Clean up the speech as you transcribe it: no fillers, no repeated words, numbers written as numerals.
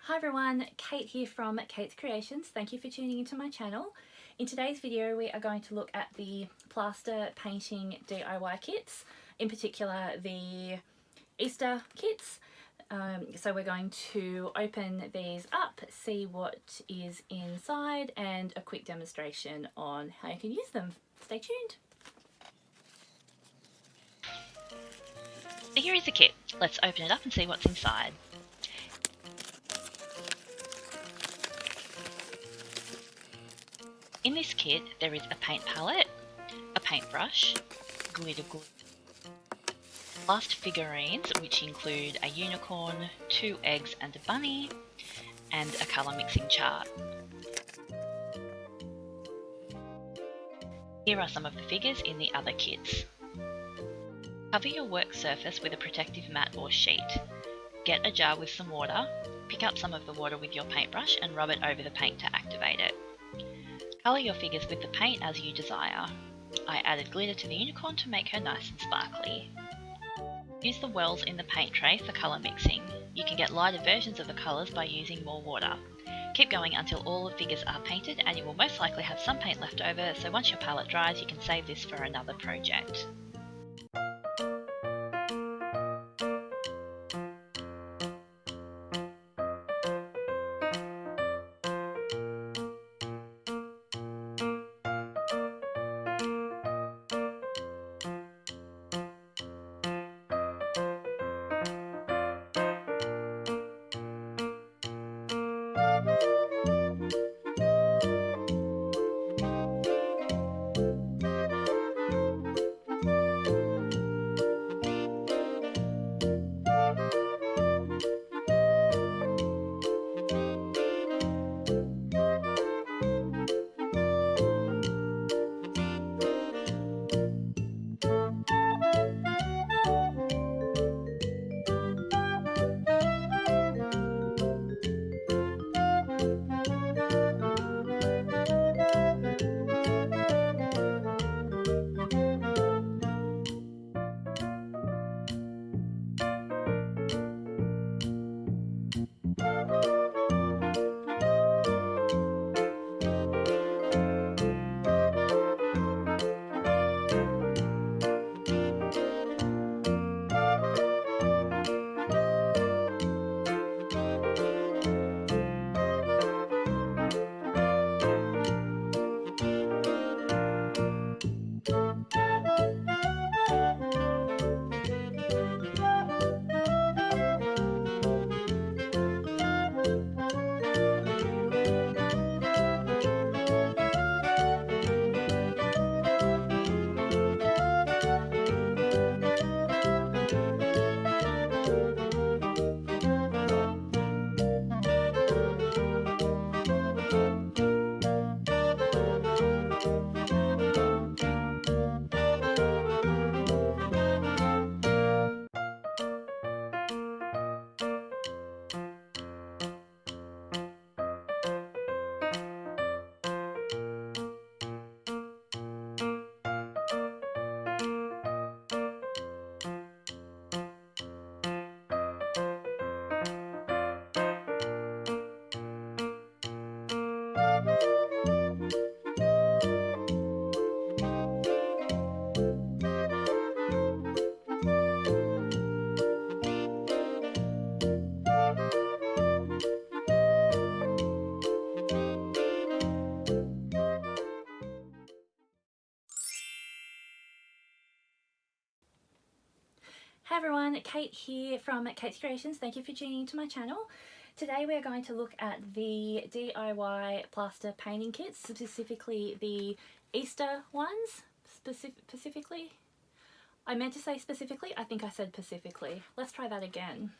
Hi everyone, Kate here from Kate's Creations. Thank you for tuning into my channel. In today's video we are going to look at the plaster painting DIY kits, in particular the Easter kits. So we're going to open these up, see what is inside, and a quick demonstration on how you can use them. Stay tuned. So here is the kit. Let's open it up and see what's inside. In this kit there is a paint palette, a paintbrush, glitter glue, blast figurines which include a unicorn, 2 eggs and a bunny, and a colour mixing chart. Here are some of the figures in the other kits. Cover your work surface with a protective mat or sheet. Get a jar with some water, pick up some of the water with your paintbrush and rub it over the paint to activate it. Colour your figures with the paint as you desire. I added glitter to the unicorn to make her nice and sparkly. Use the wells in the paint tray for colour mixing. You can get lighter versions of the colours by using more water. Keep going until all the figures are painted and you will most likely have some paint left over, so once your palette dries you can save this for another project. Hi everyone, Kate here from Kate's Creations. Thank you for tuning into my channel. Today we are going to look at the DIY plaster painting kits, specifically the Easter ones. Specifically? I meant to say specifically, I think I said specifically. Let's try that again.